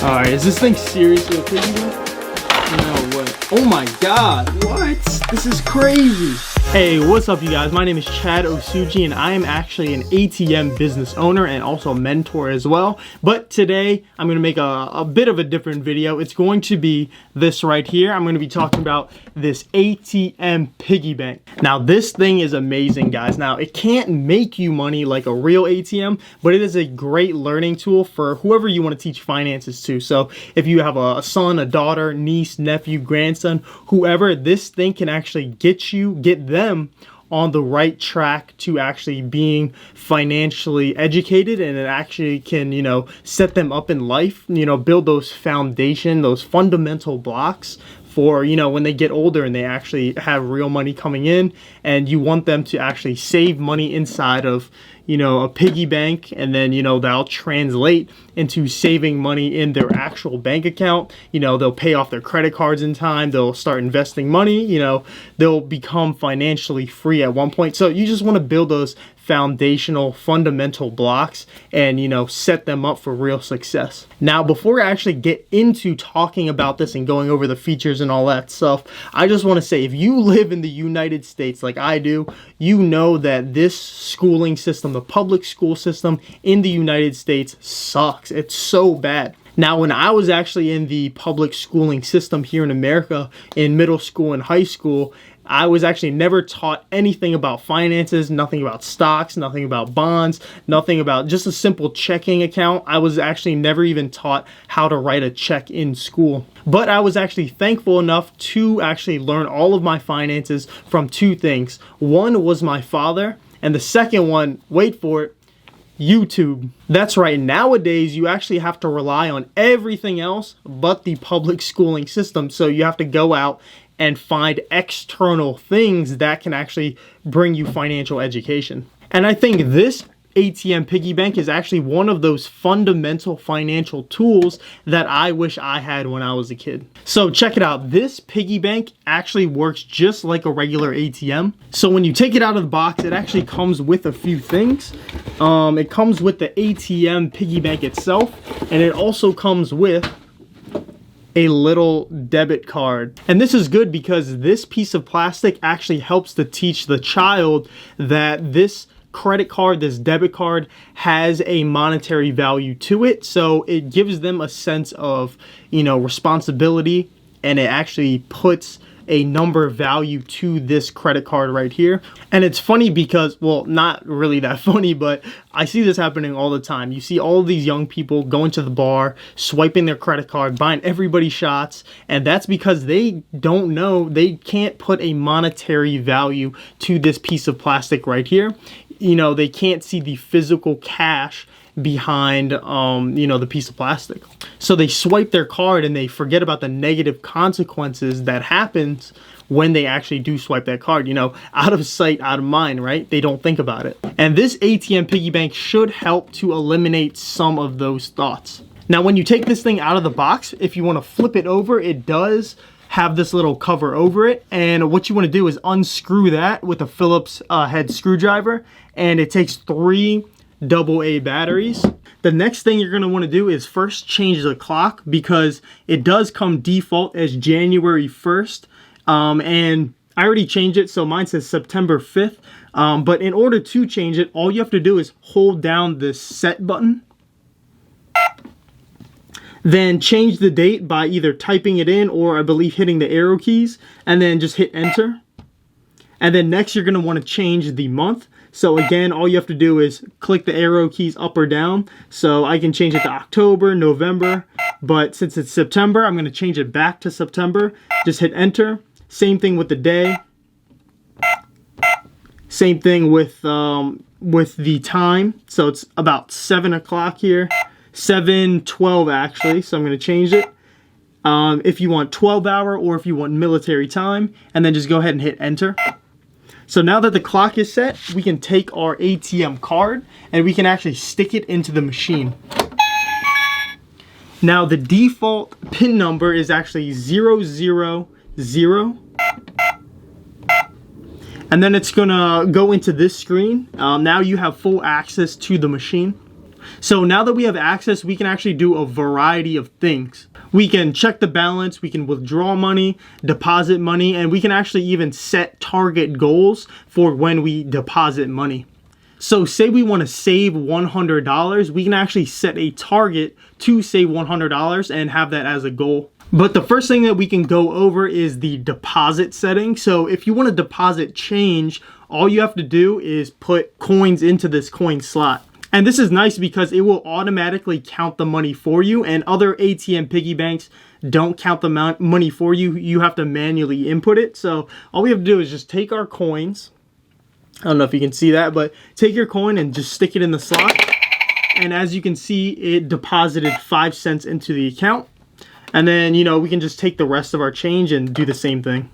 Alright, is this thing seriously a piggy bank? No way. Oh my god, what? This is crazy. Hey, what's up you guys? My name is Chad Osuji and I am actually an ATM business owner and also a mentor as well. But today I'm going to make a bit of a different video. It's going to be this right here. I'm going to be talking about this ATM Piggy Bank. Now this thing is amazing, guys. Now it can't make you money like a real ATM, but it is a great learning tool for whoever you want to teach finances to. So if you have a son, a daughter, niece, nephew, grandson, whoever, this thing can actually get them on the right track to actually being financially educated, and it actually can, you know, set them up in life, you know, build those foundation, those fundamental blocks for, you know, when they get older and they actually have real money coming in, and you want them to actually save money inside of, you know, a piggy bank, and then, you know, that'll translate into saving money in their actual bank account. You know, they'll pay off their credit cards in time, they'll start investing money, you know, they'll become financially free at one point. So you just want to build those foundational, fundamental blocks and, you know, set them up for real success. Now, before I actually get into talking about this and going over the features and all that stuff, I just want to say, if you live in the United States like I do, you know that this schooling system, the public school system in the United States sucks. It's so bad. Now, when I was actually in the public schooling system here in America, in middle school and high school, I was actually never taught anything about finances, nothing about stocks, nothing about bonds, nothing about just a simple checking account. I was actually never even taught how to write a check in school. But I was actually thankful enough to actually learn all of my finances from two things. One was my father, and the second one, wait for it, YouTube. That's right, nowadays you actually have to rely on everything else but the public schooling system. So you have to go out and find external things that can actually bring you financial education. And I think this ATM Piggy Bank is actually one of those fundamental financial tools that I wish I had when I was a kid. So check it out. This piggy bank actually works just like a regular ATM. So when you take it out of the box, it actually comes with a few things. It comes with the ATM Piggy Bank itself, and it also comes with a little debit card. And this is good because this piece of plastic actually helps to teach the child that this credit card, this debit card, has a monetary value to it. So it gives them a sense of, you know, responsibility, and it actually puts a number value to this credit card right here. And it's funny because, well, not really that funny, but I see this happening all the time. You see all of these young people going to the bar, swiping their credit card, buying everybody shots, and that's because they don't know, they can't put a monetary value to this piece of plastic right here. You know, they can't see the physical cash behind you know, the piece of plastic. So they swipe their card and they forget about the negative consequences that happens when they actually do swipe that card. You know, out of sight, out of mind, right? They don't think about it. And this ATM Piggy Bank should help to eliminate some of those thoughts. Now, when you take this thing out of the box, if you want to flip it over, it does have this little cover over it, and what you want to do is unscrew that with a Phillips head screwdriver, and it takes 3 AA batteries. The next thing you're going to want to do is first change the clock, because it does come default as January 1st, and I already changed it, so mine says September 5th, but in order to change it, all you have to do is hold down this set button, then change the date by either typing it in or I believe hitting the arrow keys, and then just hit enter. And then next you're going to want to change the month. So again, all you have to do is click the arrow keys up or down. So I can change it to October, November, but since it's September, I'm going to change it back to September. Just hit enter. Same thing with the day. Same thing with the time. So it's about 7 o'clock here. 7:12 actually, so I'm going to change it. If you want 12-hour or if you want military time, and then just go ahead and hit enter. So now that the clock is set, we can take our ATM card and we can actually stick it into the machine. Now the default PIN number is actually 000, and then it's gonna go into this screen. Now you have full access to the machine. So now that we have access, we can actually do a variety of things. We can check the balance, we can withdraw money, deposit money, and we can actually even set target goals for when we deposit money. So say we want to save $100, we can actually set a target to save $100 and have that as a goal. But the first thing that we can go over is the deposit setting. So if you want to deposit change, all you have to do is put coins into this coin slot. And this is nice because it will automatically count the money for you, and other ATM piggy banks don't count the money for you. You have to manually input it. So all we have to do is just take our coins. I don't know if you can see that, but take your coin and just stick it in the slot. And as you can see, it deposited 5 cents into the account. And then, we can just take the rest of our change and do the same thing.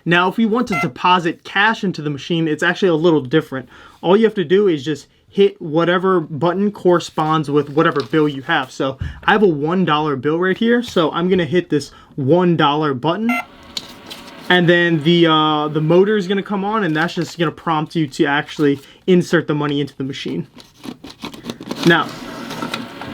Now, if we want to deposit cash into the machine, it's actually a little different. All you have to do is just hit whatever button corresponds with whatever bill you have. So I have a $1 bill right here. So I'm going to hit this $1 button. And then the motor is going to come on, and that's just going to prompt you to actually insert the money into the machine.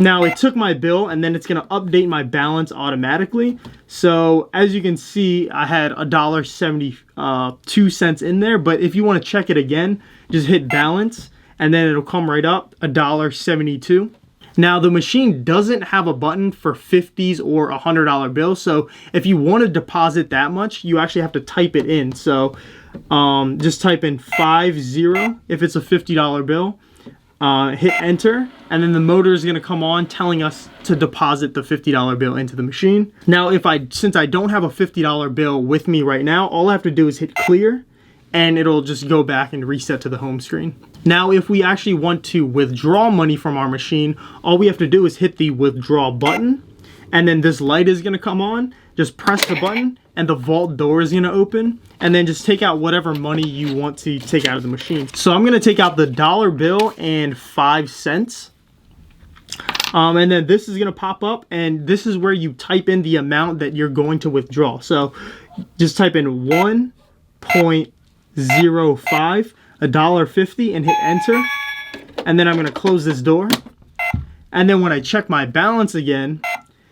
Now it took my bill, and then it's going to update my balance automatically. So as you can see, I had $1.72 in there, but if you want to check it again, just hit balance, and then it'll come right up, $1.72. Now the machine doesn't have a button for 50s or $100 bills, so if you want to deposit that much, you actually have to type it in. So just type in 50 if it's a $50 bill. Hit enter, and then the motor is going to come on telling us to deposit the $50 bill into the machine. Now since I don't have a $50 bill with me right now, all I have to do is hit clear, and it'll just go back and reset to the home screen. Now if we actually want to withdraw money from our machine, all we have to do is hit the withdraw button, and then this light is going to come on. Just press the button, and the vault door is going to open, and then just take out whatever money you want to take out of the machine. So I'm going to take out the dollar bill and 5 cents. And then this is going to pop up, and this is where you type in the amount that you're going to withdraw. So just type in 1.05, $1.50, and hit enter. And then I'm going to close this door. And then when I check my balance again,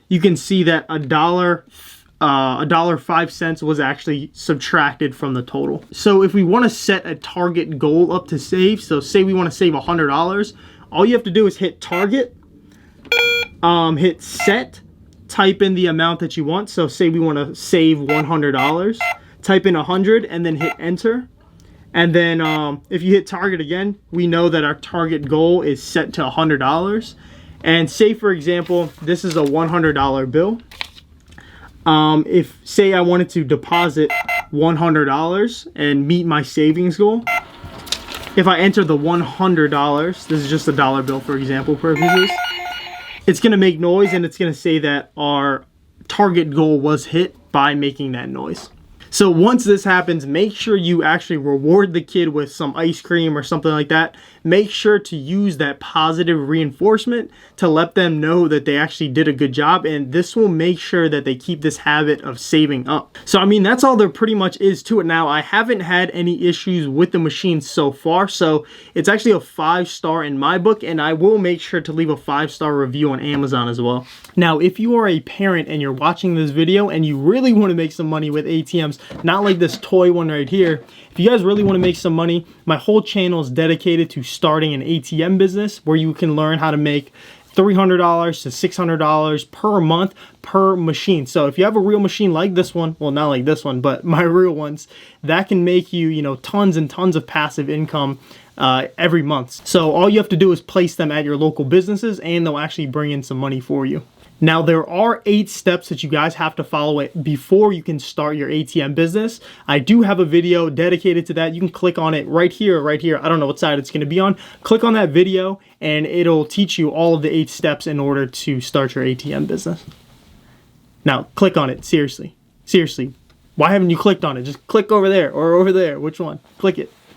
you can see that $1.05 was actually subtracted from the total. So if we want to set a target goal up to save, so say we want to save $100, all you have to do is hit target, hit set, type in the amount that you want. So say we want to save $100, type in 100 and then hit enter. And then if you hit target again, we know that our target goal is set to $100. And say, for example, this is a $100 bill. If, say, I wanted to deposit $100 and meet my savings goal, if I enter the $100, this is just a dollar bill for example purposes, it's going to make noise, and it's going to say that our target goal was hit by making that noise. So once this happens, make sure you actually reward the kid with some ice cream or something like that. Make sure to use that positive reinforcement to let them know that they actually did a good job, and this will make sure that they keep this habit of saving up. So I mean, that's all there pretty much is to it. Now, I haven't had any issues with the machine so far, so it's actually a 5-star in my book, and I will make sure to leave a 5-star review on Amazon as well. Now, if you are a parent and you're watching this video and you really want to make some money with ATMs, not like this toy one right here, if you guys really want to make some money, my whole channel is dedicated to starting an ATM business where you can learn how to make $300 to $600 per month per machine. So if you have a real machine like this one, well, not like this one, but my real ones, that can make you, tons and tons of passive income every month. So all you have to do is place them at your local businesses, and they'll actually bring in some money for you. Now, there are 8 steps that you guys have to follow it before you can start your ATM business. I do have a video dedicated to that. You can click on it right here. I don't know what side it's going to be on. Click on that video, and it'll teach you all of the 8 steps in order to start your ATM business. Now, click on it. Seriously. Why haven't you clicked on it? Just click over there or over there. Which one? Click it.